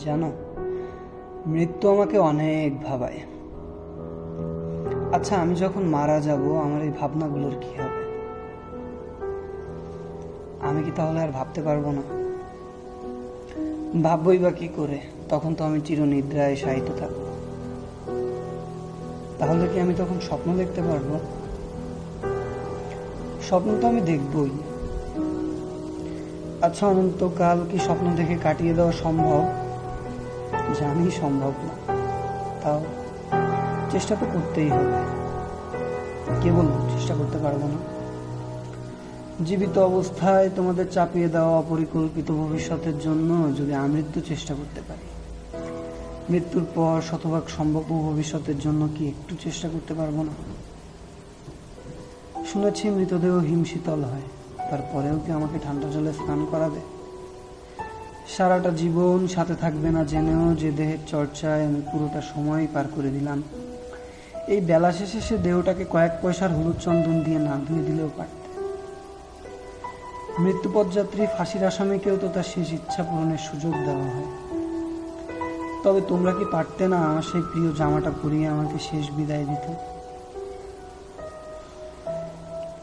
জানো, মৃত্যু আমাকে অনেক ভাবায়। আচ্ছা, আমি যখন মারা যাব আমার এই ভাবনাগুলোর কি হবে? আমি কি তাহলে আর ভাবতে পারবো না? ভাববই বা কি করে? তখন তো আমি চিরনিদ্রায় শায়িত থাকবো। তাহলে কি আমি তখন স্বপ্ন দেখতে পারবো? স্বপ্ন তো আমি দেখবই। আচ্ছা, অনন্তকাল কি স্বপ্ন দেখে কাটিয়ে দেওয়া সম্ভব? জানি সম্ভব না, তাও চেষ্টা তো করতেই হবে। কে বলবো চেষ্টা করতে পারবো না? জীবিত অবস্থায় তোমাদের চাপিয়ে দেওয়া অপরিকল্পিত ভবিষ্যতের জন্য যদি আমৃত্যু চেষ্টা করতে পারি, মৃত্যুর পর শতভাগ সম্ভাব্য ভবিষ্যতের জন্য কি একটু চেষ্টা করতে পারবো না? শুনেছি মৃতদেহ হিমশীতল হয়, তারপরেও কি আমাকে ঠান্ডা জলে স্নান করাবে? সারাটা জীবন সাথে থাকবে না জেনেও যে দেহের চর্চায় আমি পুরোটা সময় পার করে দিলাম। এই বেলা শেষে সে দেহটাকে কয়েক পয়সার হলুদ চন্দন দিয়ে না ধুয়ে দিলেও পারত। মৃত্যুপথযাত্রী ফাঁসির আসামিকেও তো তার শেষ ইচ্ছা পূরণের সুযোগ দেওয়া হয়। তবে তোমরা কি পারতে না সেই প্রিয় জামাটা পরিয়ে আমাকে শেষ বিদায় দিতে?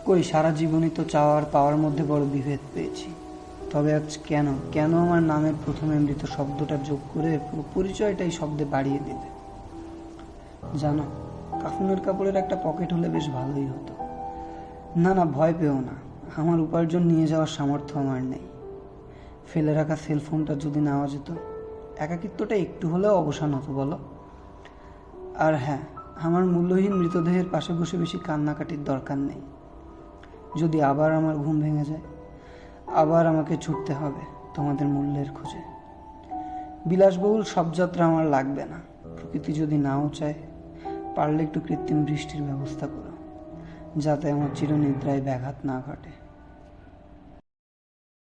কই, সারা জীবনই তো চাওয়ার পাওয়ার মধ্যে বড় বিভেদ পেয়েছি। তবে আজ কেন কেন আমার নামের প্রথমে মৃত শব্দটা যোগ করে পুরো পরিচয়টাই শব্দে বাড়িয়ে দিলে? জানো, কাফনের কাপড়ের একটা পকেট হলে বেশ ভালোই হতো। না না, ভয় পেও না, আমার উপার্জন নিয়ে যাওয়ার সামর্থ্য আমার নেই। ফেলে রাখা সেলফোনটা যদি নেওয়া যেত, একাকিত্বটা একটু হলেও অবসান হতো বলো। আর হ্যাঁ, আমার মূল্যহীন মৃতদেহের পাশে বসে বেশি কান্নাকাটির দরকার নেই। যদি আবার আমার ঘুম ভেঙে যায়, আবার আমাকে ছুটতে হবে তোমাদের মূল্যের খোঁজে। বিলাসবহুল সব যাত্রা আমার লাগবে না। প্রকৃতি যদি নাও চায়, পারলে একটু কৃত্রিম বৃষ্টির ব্যবস্থা করো, যাতে আমার চিরনিদ্রায় ব্যাঘাত না ঘটে।